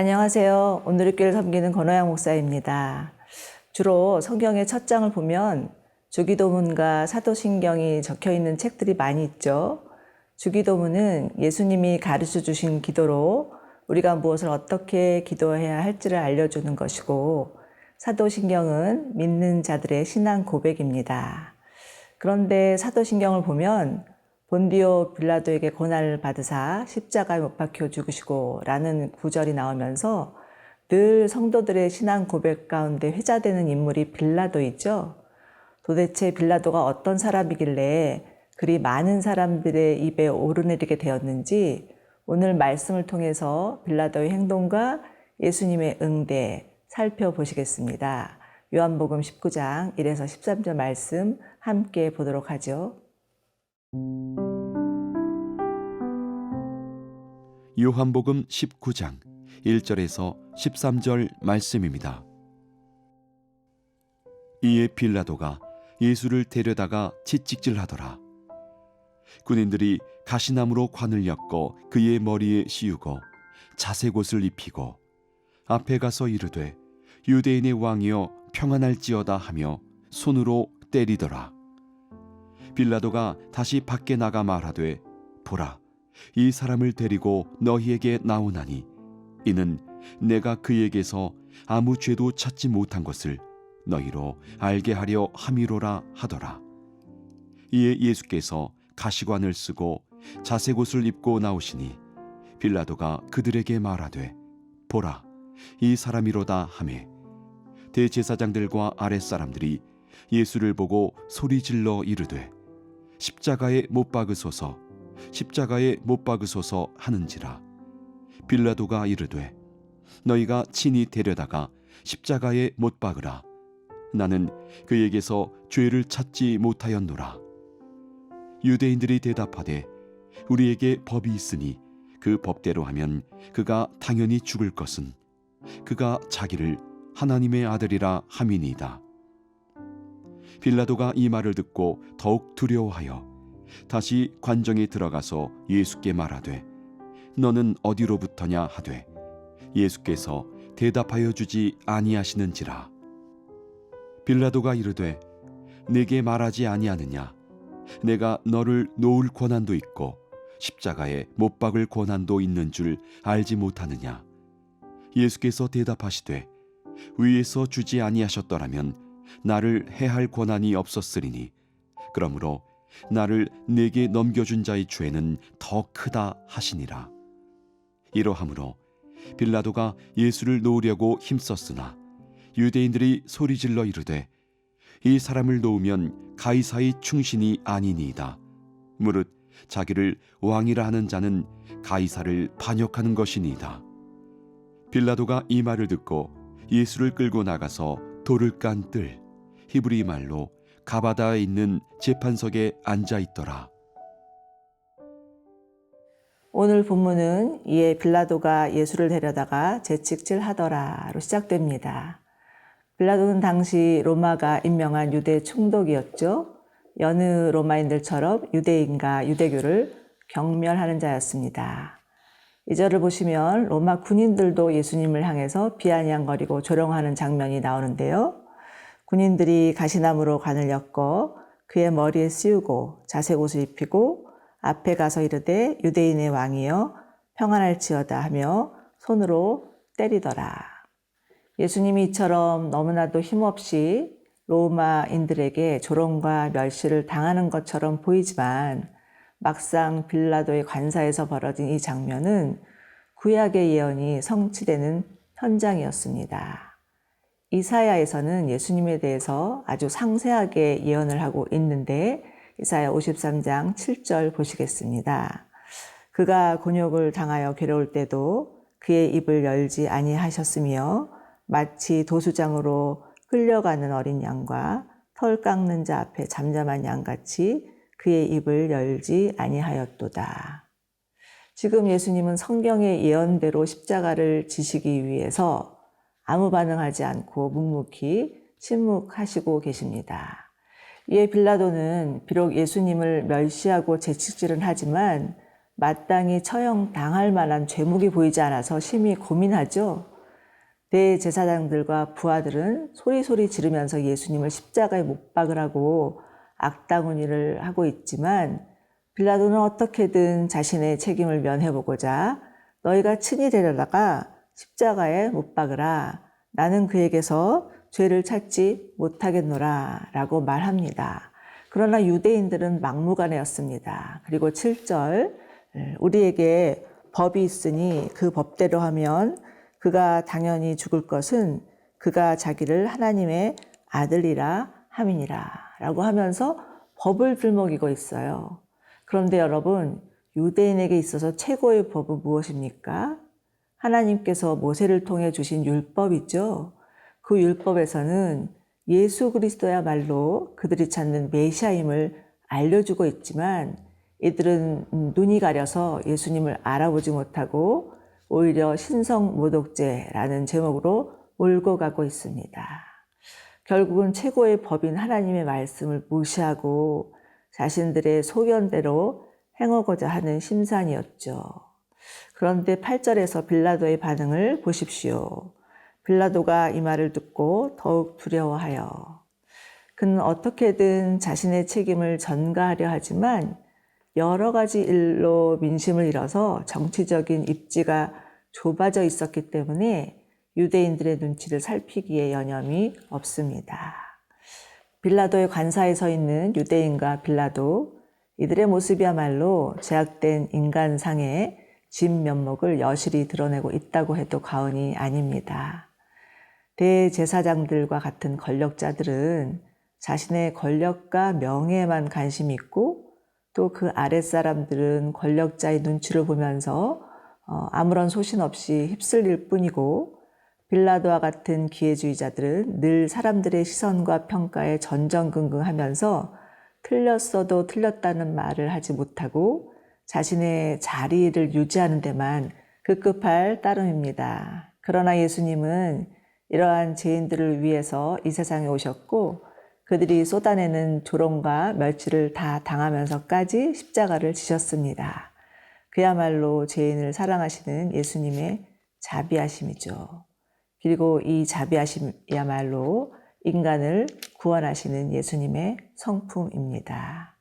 안녕하세요. 오늘의 교회를 섬기는 권호영 목사입니다. 주로 성경의 첫 장을 보면 주기도문과 사도신경이 적혀 있는 책들이 많이 있죠. 주기도문은 예수님이 가르쳐 주신 기도로 우리가 무엇을 어떻게 기도해야 할지를 알려주는 것이고, 사도신경은 믿는 자들의 신앙 고백입니다. 그런데 사도신경을 보면 본디오 빌라도에게 고난을 받으사 십자가에 못 박혀 죽으시고 라는 구절이 나오면서 늘 성도들의 신앙 고백 가운데 회자되는 인물이 빌라도이죠. 도대체 빌라도가 어떤 사람이길래 그리 많은 사람들의 입에 오르내리게 되었는지 오늘 말씀을 통해서 빌라도의 행동과 예수님의 응대 살펴보시겠습니다. 요한복음 19장 1에서 13절 말씀 함께 보도록 하죠. 요한복음 19장 1절에서 13절 말씀입니다. 이에 빌라도가 예수를 데려다가 채찍질하더라. 군인들이 가시나무로 관을 엮어 그의 머리에 씌우고 자색옷을 입히고 앞에 가서 이르되 유대인의 왕이여 평안할지어다 하며 손으로 때리더라. 빌라도가 다시 밖에 나가 말하되 보라, 이 사람을 데리고 너희에게 나오나니 이는 내가 그에게서 아무 죄도 찾지 못한 것을 너희로 알게 하려 함이로라 하더라. 이에 예수께서 가시관을 쓰고 자색옷을 입고 나오시니 빌라도가 그들에게 말하되 보라, 이 사람이로다 하매 대제사장들과 아랫사람들이 예수를 보고 소리질러 이르되 십자가에 못 박으소서, 십자가에 못 박으소서 하는지라. 빌라도가 이르되 너희가 친히 데려다가 십자가에 못 박으라. 나는 그에게서 죄를 찾지 못하였노라. 유대인들이 대답하되 우리에게 법이 있으니 그 법대로 하면 그가 당연히 죽을 것은 그가 자기를 하나님의 아들이라 함이니이다. 빌라도가 이 말을 듣고 더욱 두려워하여 다시 관정에 들어가서 예수께 말하되 너는 어디로부터냐 하되 예수께서 대답하여 주지 아니하시는지라. 빌라도가 이르되 내게 말하지 아니하느냐? 내가 너를 놓을 권한도 있고 십자가에 못 박을 권한도 있는 줄 알지 못하느냐? 예수께서 대답하시되 위에서 주지 아니하셨더라면 나를 해할 권한이 없었으리니 그러므로 나를 내게 넘겨준 자의 죄는 더 크다 하시니라. 이러함으로 빌라도가 예수를 놓으려고 힘썼으나 유대인들이 소리질러 이르되 이 사람을 놓으면 가이사의 충신이 아니니이다. 무릇 자기를 왕이라 하는 자는 가이사를 반역하는 것이니이다. 빌라도가 이 말을 듣고 예수를 끌고 나가서 돌을 깐 뜰, 히브리 말로 가바다에 있는 재판석에 앉아 있더라. 오늘 본문은 이에 빌라도가 예수를 데려다가 채찍질하더라로 시작됩니다. 빌라도는 당시 로마가 임명한 유대 총독이었죠. 여느 로마인들처럼 유대인과 유대교를 경멸하는 자였습니다. 이 절을 보시면 로마 군인들도 예수님을 향해서 비아냥거리고 조롱하는 장면이 나오는데요. 군인들이 가시나무로 관을 엮어 그의 머리에 씌우고 자색옷을 입히고 앞에 가서 이르되 유대인의 왕이여 평안할지어다 하며 손으로 때리더라. 예수님이 이처럼 너무나도 힘없이 로마인들에게 조롱과 멸시를 당하는 것처럼 보이지만 막상 빌라도의 관사에서 벌어진 이 장면은 구약의 예언이 성취되는 현장이었습니다. 이사야에서는 예수님에 대해서 아주 상세하게 예언을 하고 있는데 이사야 53장 7절 보시겠습니다. 그가 곤욕을 당하여 괴로울 때도 그의 입을 열지 아니하셨으며 마치 도수장으로 끌려가는 어린 양과 털 깎는 자 앞에 잠잠한 양같이 그의 입을 열지 아니하였도다. 지금 예수님은 성경의 예언대로 십자가를 지시기 위해서 아무 반응하지 않고 묵묵히 침묵하시고 계십니다. 이에 빌라도는 비록 예수님을 멸시하고 채찍질은 하지만 마땅히 처형당할 만한 죄목이 보이지 않아서 심히 고민하죠. 대제사장들과 부하들은 소리소리 지르면서 예수님을 십자가에 못 박으라고 악다구니를 하고 있지만 빌라도는 어떻게든 자신의 책임을 면해보고자 너희가 친히 데려다가 십자가에 못 박으라. 나는 그에게서 죄를 찾지 못하겠노라 라고 말합니다. 그러나 유대인들은 막무가내였습니다. 그리고 7절 우리에게 법이 있으니 그 법대로 하면 그가 당연히 죽을 것은 그가 자기를 하나님의 아들이라 함이니라 라고 하면서 법을 들먹이고 있어요. 그런데 여러분, 유대인에게 있어서 최고의 법은 무엇입니까? 하나님께서 모세를 통해 주신 율법이죠. 그 율법에서는 예수 그리스도야말로 그들이 찾는 메시아임을 알려주고 있지만 이들은 눈이 가려서 예수님을 알아보지 못하고 오히려 신성모독죄라는 제목으로 몰고 가고 있습니다. 결국은 최고의 법인 하나님의 말씀을 무시하고 자신들의 소견대로 행하고자 하는 심산이었죠. 그런데 8절에서 빌라도의 반응을 보십시오. 빌라도가 이 말을 듣고 더욱 두려워하여 그는 어떻게든 자신의 책임을 전가하려 하지만 여러 가지 일로 민심을 잃어서 정치적인 입지가 좁아져 있었기 때문에 유대인들의 눈치를 살피기에 여념이 없습니다. 빌라도의 관사에 서 있는 유대인과 빌라도, 이들의 모습이야말로 제약된 인간상의 진면목을 여실히 드러내고 있다고 해도 과언이 아닙니다. 대제사장들과 같은 권력자들은 자신의 권력과 명예에만 관심이 있고 또 그 아랫사람들은 권력자의 눈치를 보면서 아무런 소신 없이 휩쓸릴 뿐이고 빌라도와 같은 기회주의자들은 늘 사람들의 시선과 평가에 전전긍긍하면서 틀렸어도 틀렸다는 말을 하지 못하고 자신의 자리를 유지하는 데만 급급할 따름입니다. 그러나 예수님은 이러한 죄인들을 위해서 이 세상에 오셨고 그들이 쏟아내는 조롱과 멸치를 다 당하면서까지 십자가를 지셨습니다. 그야말로 죄인을 사랑하시는 예수님의 자비하심이죠. 그리고 이 자비하심이야말로 인간을 구원하시는 예수님의 성품입니다.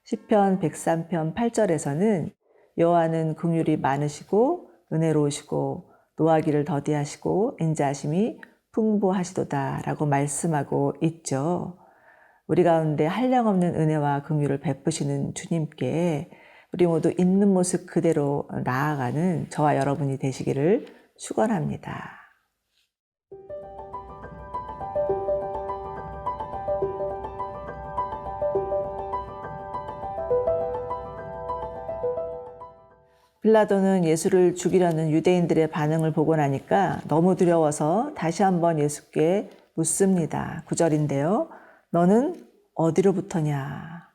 시편 103편 8절에서는 여호와는 긍휼이 많으시고 은혜로우시고 노하기를 더디하시고 인자하심이 풍부하시도다 라고 말씀하고 있죠. 우리 가운데 한량없는 은혜와 긍휼을 베푸시는 주님께 우리 모두 있는 모습 그대로 나아가는 저와 여러분이 되시기를 축원합니다. 빌라도는 예수를 죽이려는 유대인들의 반응을 보고 나니까 너무 두려워서 다시 한번 예수께 묻습니다. 9절인데요. 너는 어디로부터냐?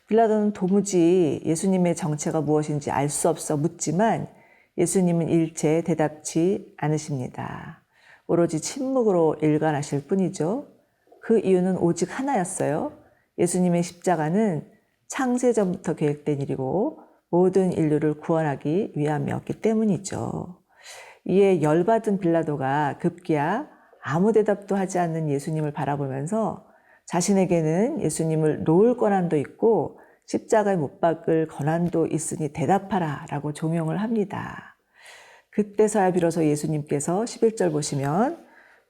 빌라도는 도무지 예수님의 정체가 무엇인지 알 수 없어 묻지만 예수님은 일체 대답치 않으십니다. 오로지 침묵으로 일관하실 뿐이죠. 그 이유는 오직 하나였어요. 예수님의 십자가는 창세전부터 계획된 일이고 모든 인류를 구원하기 위함이었기 때문이죠. 이에 열받은 빌라도가 급기야 아무 대답도 하지 않는 예수님을 바라보면서 자신에게는 예수님을 놓을 권한도 있고 십자가에 못 박을 권한도 있으니 대답하라 라고 종용을 합니다. 그때서야 비로소 예수님께서 11절 보시면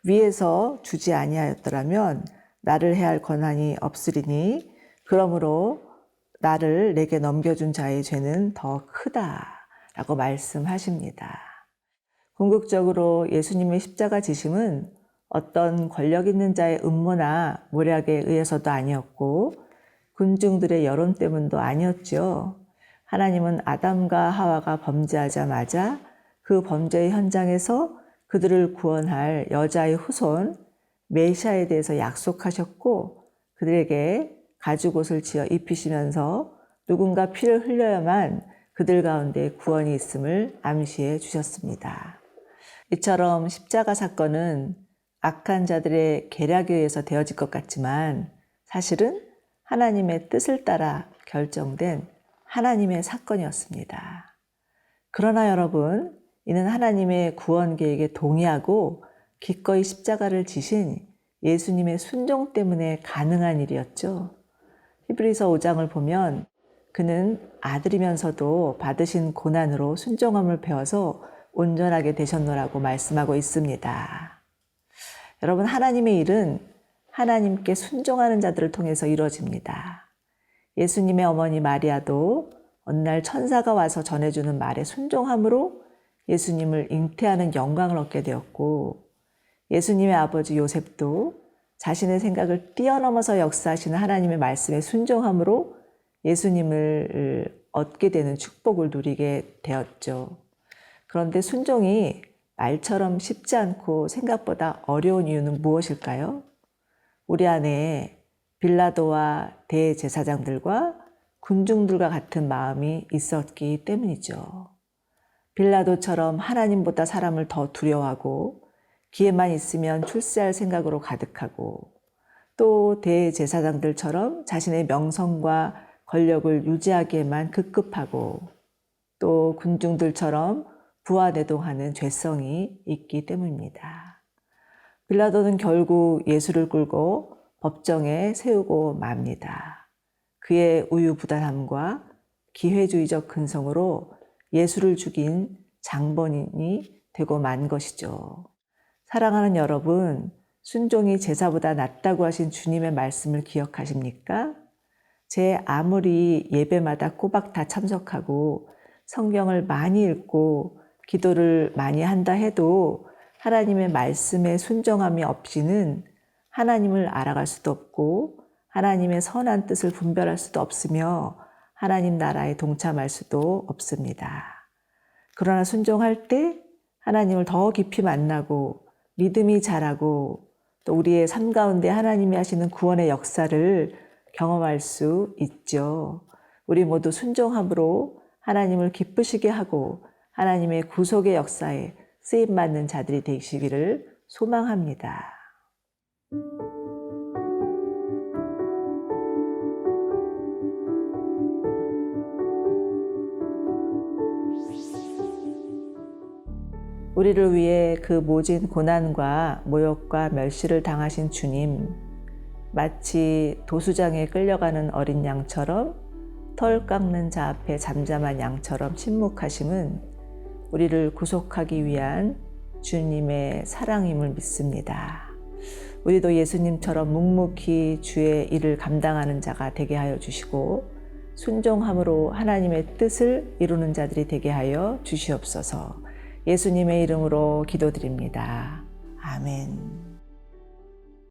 위에서 주지 아니하였더라면 나를 해할 권한이 없으리니 그러므로 나를 내게 넘겨준 자의 죄는 더 크다라고 말씀하십니다. 궁극적으로 예수님의 십자가 지심은 어떤 권력 있는 자의 음모나 모략에 의해서도 아니었고 군중들의 여론 때문도 아니었죠. 하나님은 아담과 하와가 범죄하자마자 그 범죄의 현장에서 그들을 구원할 여자의 후손 메시아에 대해서 약속하셨고 그들에게 가죽옷을 지어 입히시면서 누군가 피를 흘려야만 그들 가운데 구원이 있음을 암시해 주셨습니다. 이처럼 십자가 사건은 악한 자들의 계략에 의해서 되어질 것 같지만 사실은 하나님의 뜻을 따라 결정된 하나님의 사건이었습니다. 그러나 여러분, 이는 하나님의 구원 계획에 동의하고 기꺼이 십자가를 지신 예수님의 순종 때문에 가능한 일이었죠. 히브리서 5장을 보면 그는 아들이면서도 받으신 고난으로 순종함을 배워서 온전하게 되셨노라고 말씀하고 있습니다. 여러분, 하나님의 일은 하나님께 순종하는 자들을 통해서 이루어집니다. 예수님의 어머니 마리아도 어느 날 천사가 와서 전해주는 말에 순종함으로 예수님을 잉태하는 영광을 얻게 되었고, 예수님의 아버지 요셉도 자신의 생각을 뛰어넘어서 역사하시는 하나님의 말씀에 순종함으로 예수님을 얻게 되는 축복을 누리게 되었죠. 그런데 순종이 말처럼 쉽지 않고 생각보다 어려운 이유는 무엇일까요? 우리 안에 빌라도와 대제사장들과 군중들과 같은 마음이 있었기 때문이죠. 빌라도처럼 하나님보다 사람을 더 두려워하고 기회만 있으면 출세할 생각으로 가득하고, 또 대제사장들처럼 자신의 명성과 권력을 유지하기에만 급급하고, 또 군중들처럼 부하내동하는 죄성이 있기 때문입니다. 빌라도는 결국 예수를 끌고 법정에 세우고 맙니다. 그의 우유부단함과 기회주의적 근성으로 예수를 죽인 장본인이 되고 만 것이죠. 사랑하는 여러분, 순종이 제사보다 낫다고 하신 주님의 말씀을 기억하십니까? 제 아무리 예배마다 꼬박 다 참석하고 성경을 많이 읽고 기도를 많이 한다 해도 하나님의 말씀에 순종함이 없이는 하나님을 알아갈 수도 없고 하나님의 선한 뜻을 분별할 수도 없으며 하나님 나라에 동참할 수도 없습니다. 그러나 순종할 때 하나님을 더 깊이 만나고 믿음이 자라고 또 우리의 삶 가운데 하나님이 하시는 구원의 역사를 경험할 수 있죠. 우리 모두 순종함으로 하나님을 기쁘시게 하고 하나님의 구속의 역사에 쓰임받는 자들이 되시기를 소망합니다. 우리를 위해 그 모진 고난과 모욕과 멸시를 당하신 주님, 마치 도수장에 끌려가는 어린 양처럼 털 깎는 자 앞에 잠잠한 양처럼 침묵하심은 우리를 구속하기 위한 주님의 사랑임을 믿습니다. 우리도 예수님처럼 묵묵히 주의 일을 감당하는 자가 되게 하여 주시고 순종함으로 하나님의 뜻을 이루는 자들이 되게 하여 주시옵소서. 예수님의 이름으로 기도드립니다. 아멘.